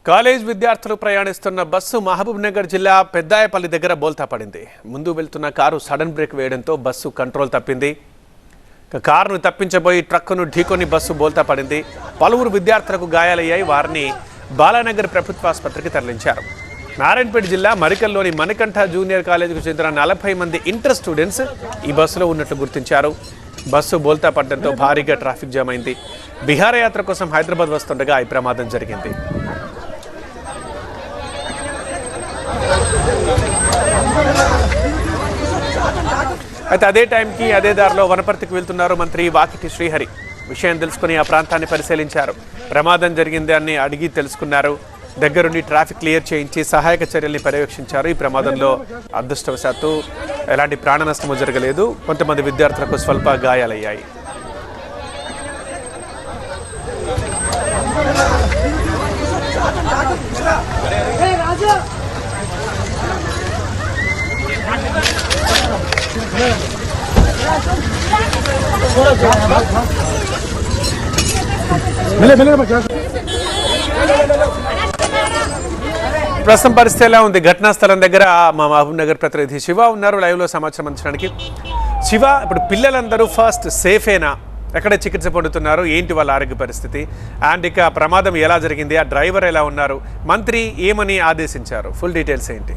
College విద్యార్థులు ప్రయాణిస్తున్న bus Mahabubnagar జిల్లా పెద్దాయపల్లి దగ్గర బోల్తా పడింది. ముందు వెళ్తున్న కారు సడన్ బ్రేక్ వేయడంతో బస్సు కంట్రోల్ తప్పింది. కారును తప్పించబోయి ట్రక్కును ఢీకొని బస్సు బోల్తా పడింది. పలువురు విద్యార్థులకు గాయాలయ్యాయి. వారిని బాలానగర్ ప్రభుత్వ ఆసుపత్రికి తరలించారు. నారాయణపేట జిల్లా మరికల్లోని మణికంఠ జూనియర్ కాలేజీకి చెందిన 40 మంది ఇంటర్ స్టూడెంట్స్ ఈ బస్సులో ఉన్నట్లు గుర్తించారు. బస్సు బోల్తా పడడంతో భారీగా ట్రాఫిక్ జామ్ అయింది. విహారయాత్ర కోసం హైదరాబాద్ వస్తుండగా ఈ ప్రమాదం జరిగింది. అయితే అదే టైంకి అదే దారిలో వనపర్తికి వెళ్తున్నారు మంత్రి వాకిటి శ్రీహరి. విషయం తెలుసుకుని ఆ ప్రాంతాన్ని పరిశీలించారు. ప్రమాదం జరిగింది అని అడిగి తెలుసుకున్నారు. దగ్గరుండి ట్రాఫిక్ క్లియర్ చేయించి సహాయక చర్యల్ని పర్యవేక్షించారు. ఈ ప్రమాదంలో అదృష్టవశాత్తు ఎలాంటి ప్రాణ నష్టము జరగలేదు. కొంతమంది విద్యార్థులకు స్వల్ప గాయాలయ్యాయి. ప్రస్తుతం పరిస్థితి ఎలా ఉంది? ఘటనా స్థలం దగ్గర మా మహబూబ్ నగర్ ప్రతినిధి శివ ఉన్నారు లైవ్ లో సమాచారం అందించడానికి. శివ, ఇప్పుడు పిల్లలందరూ ఫస్ట్ సేఫేనా? ఎక్కడ చికిత్స పొందుతున్నారు? ఏంటి వాళ్ళ ఆరోగ్య పరిస్థితి? అండ్ ఇక ప్రమాదం ఎలా జరిగింది? ఆ డ్రైవర్ ఎలా ఉన్నారు? మంత్రి ఏమని ఆదేశించారు? ఫుల్ డీటెయిల్స్ ఏంటి?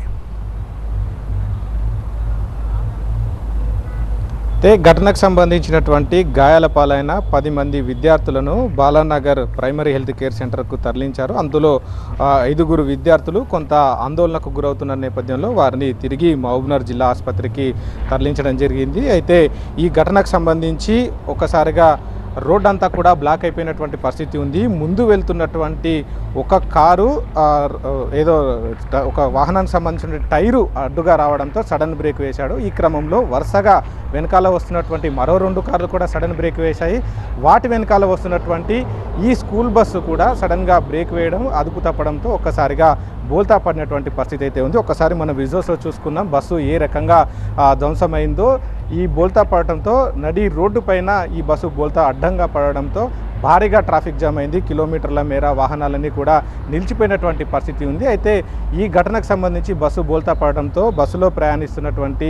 ఘటనకు సంబంధించినటువంటి గాయాల పాలైన 10 మంది విద్యార్థులను బాలానగర్ ప్రైమరీ హెల్త్ కేర్ సెంటర్కు తరలించారు. అందులో 5 విద్యార్థులు కొంత ఆందోళనకు గురవుతున్న నేపథ్యంలో వారిని తిరిగి మహబూబ్నగర్ జిల్లా ఆసుపత్రికి తరలించడం జరిగింది. అయితే ఈ ఘటనకు సంబంధించి ఒకసారిగా రోడ్ అంతా కూడా బ్లాక్ అయిపోయినటువంటి పరిస్థితి ఉంది. ముందు వెళ్తున్నటువంటి ఒక కారు ఏదో ఒక వాహనానికి సంబంధించిన టైరు అడ్డుగా రావడంతో సడన్ బ్రేక్ వేశాడు. ఈ క్రమంలో వరుసగా వెనకాల వస్తున్నటువంటి మరో 2 కార్లు కూడా సడన్ బ్రేక్ వేశాయి. వాటి వెనకాల వస్తున్నటువంటి ఈ స్కూల్ బస్సు కూడా సడన్గా బ్రేక్ వేయడం, అదుపు తప్పడంతో ఒక్కసారిగా బోల్తా పడినటువంటి పరిస్థితి అయితే ఉంది. ఒక్కసారి మనం విజువల్స్లో చూసుకున్నాం బస్సు ఏ రకంగా ధ్వంసమైందో. ఈ బోల్తా పడటంతో నడి రోడ్డు పైన ఈ బస్సు బోల్తా అడ్డంగా పడడంతో భారీగా ట్రాఫిక్ జామ్ అయింది. కిలోమీటర్ల మేర వాహనాలన్నీ కూడా నిలిచిపోయినటువంటి పరిస్థితి ఉంది. అయితే ఈ ఘటనకు సంబంధించి బస్సు బోల్తా పడడంతో బస్సులో ప్రయాణిస్తున్నటువంటి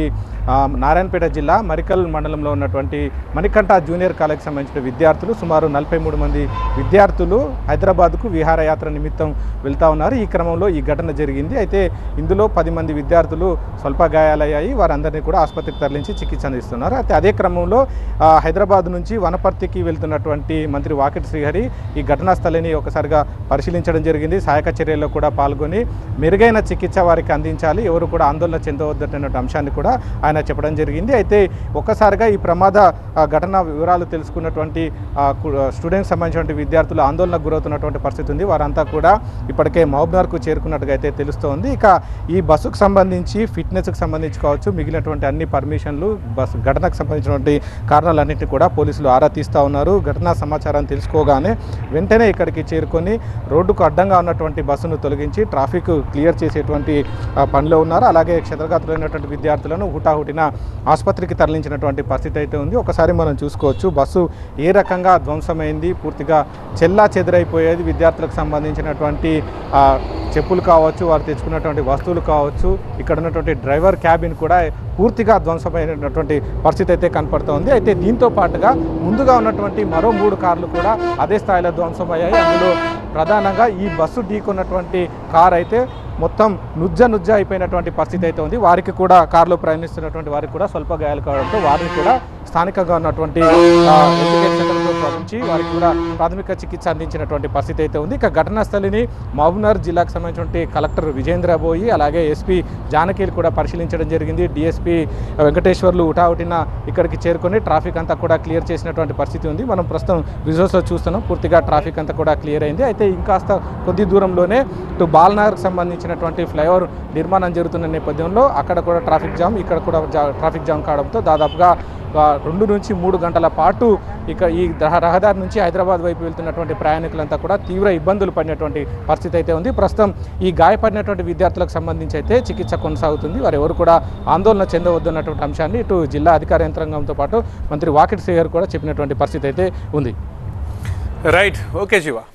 నారాయణపేట జిల్లా మరికల్ మండలంలో ఉన్నటువంటి మణికంఠ జూనియర్ కాలేజీకి సంబంధించిన విద్యార్థులు సుమారు 43 మంది విద్యార్థులు హైదరాబాద్కు విహారయాత్ర నిమిత్తం వెళ్తూ ఉన్నారు. ఈ క్రమంలో ఈ ఘటన జరిగింది. అయితే ఇందులో 10 మంది విద్యార్థులు స్వల్ప గాయాలయ్యాయి. వారందరినీ కూడా ఆసుపత్రికి తరలించి చికిత్స అందిస్తున్నారు. అయితే అదే క్రమంలో హైదరాబాద్ నుంచి వనపర్తికి వెళ్తున్నటువంటి మంత్రి వాకిటి శ్రీహరి ఈ ఘటనా స్థలిని ఒకసారిగా పరిశీలించడం జరిగింది. సహాయక చర్యల్లో కూడా పాల్గొని మెరుగైన చికిత్స వారికి అందించాలి, ఎవరు కూడా ఆందోళన చెందవద్దన్న అంశాన్ని కూడా ఆయన చెప్పడం జరిగింది. అయితే ఒక్కసారిగా ఈ ప్రమాద ఘటన వివరాలు తెలుసుకున్నటువంటి స్టూడెంట్స్ సంబంధించినటువంటి విద్యార్థులు ఆందోళనకు గురవుతున్నటువంటి పరిస్థితి ఉంది. వారంతా కూడా ఇప్పటికే మహబూబ్నగర్కు చేరుకున్నట్టుగా అయితే తెలుస్తోంది. ఇక ఈ బస్సుకు సంబంధించి ఫిట్నెస్కి సంబంధించి కావచ్చు, మిగిలినటువంటి అన్ని పర్మిషన్లు బస్సు ఘటనకు సంబంధించినటువంటి కారణాలన్నింటినీ కూడా పోలీసులు ఆరా తీస్తూ ఉన్నారు. ఘటనా సమాచారం తెలుసుకోగానే వెంటనే ఇక్కడికి చేరుకొని రోడ్డుకు అడ్డంగా ఉన్నటువంటి బస్సును తొలగించి ట్రాఫిక్ క్లియర్ చేసేటువంటి పనిలో ఉన్నారు. అలాగే క్షతగాత్రులైనటువంటి విద్యార్థులను హుటాహుటిన ఆసుపత్రికి తరలించినటువంటి పరిస్థితి అయితే ఉంది. ఒకసారి మనం చూసుకోవచ్చు బస్సు ఏ రకంగా ధ్వంసమైంది, పూర్తిగా చెల్లా చెదరైపోయేది. విద్యార్థులకు సంబంధించినటువంటి చెప్పులు కావచ్చు, వారు తెచ్చుకున్నటువంటి వస్తువులు కావచ్చు, ఇక్కడ ఉన్నటువంటి డ్రైవర్ క్యాబిన్ కూడా పూర్తిగా ధ్వంసమైనటువంటి పరిస్థితి అయితే కనపడుతోంది. అయితే దీంతో పాటుగా ముందుగా ఉన్నటువంటి మరో 3 కార్లు కూడా అదే స్థాయిలో ధ్వంసమయ్యాయి. అందులో ప్రధానంగా ఈ బస్సు ఢీకొన్నటువంటి కార్ అయితే మొత్తం నుజ్జ అయిపోయినటువంటి పరిస్థితి అయితే ఉంది. వారికి కూడా కారులో ప్రయాణిస్తున్నటువంటి వారికి కూడా స్వల్ప గాయాలు కావడంతో వారిని కూడా స్థానికంగా ఉన్నటువంటి సెంటర్లో ప్రవహించి వారికి కూడా ప్రాథమిక చికిత్స అందించినటువంటి పరిస్థితి అయితే ఉంది. ఇక ఘటనా స్థలిని మహబూబ్నగర్ జిల్లాకు సంబంధించినటువంటి కలెక్టర్ విజేంద్ర బోయి, అలాగే ఎస్పీ జానకీలు కూడా పరిశీలించడం జరిగింది. డిఎస్పీ వెంకటేశ్వర్లు హుటాహుటిన ఇక్కడికి చేరుకొని ట్రాఫిక్ అంతా కూడా క్లియర్ చేసినటువంటి పరిస్థితి ఉంది. మనం ప్రస్తుతం విజువల్స్లో చూస్తున్నాం పూర్తిగా ట్రాఫిక్ అంతా కూడా క్లియర్ అయింది. అయితే ఇంకాస్త కొద్ది దూరంలోనే ఇటు బాలనగర్కి సంబంధించినటువంటి ఫ్లైఓవర్ నిర్మాణం జరుగుతున్న నేపథ్యంలో అక్కడ కూడా ట్రాఫిక్ జామ్, ఇక్కడ కూడా ట్రాఫిక్ జామ్ కావడంతో దాదాపుగా 2 నుంచి 3 గంటల పాటు ఇక ఈ రహదారి నుంచి హైదరాబాద్ వైపు వెళ్తున్నటువంటి ప్రయాణికులంతా కూడా తీవ్ర ఇబ్బందులు పడినటువంటి పరిస్థితి అయితే ఉంది. ప్రస్తుతం ఈ గాయపడినటువంటి విద్యార్థులకు సంబంధించి అయితే చికిత్స కొనసాగుతుంది. వారు ఎవరు కూడా ఆందోళన చెందవద్దన్నటువంటి అంశాన్ని ఇటు జిల్లా అధికార యంత్రాంగంతో పాటు మంత్రి వాకిటి శ్రీహరి కూడా చెప్పినటువంటి పరిస్థితి అయితే ఉంది. రైట్, ఓకే జీవా.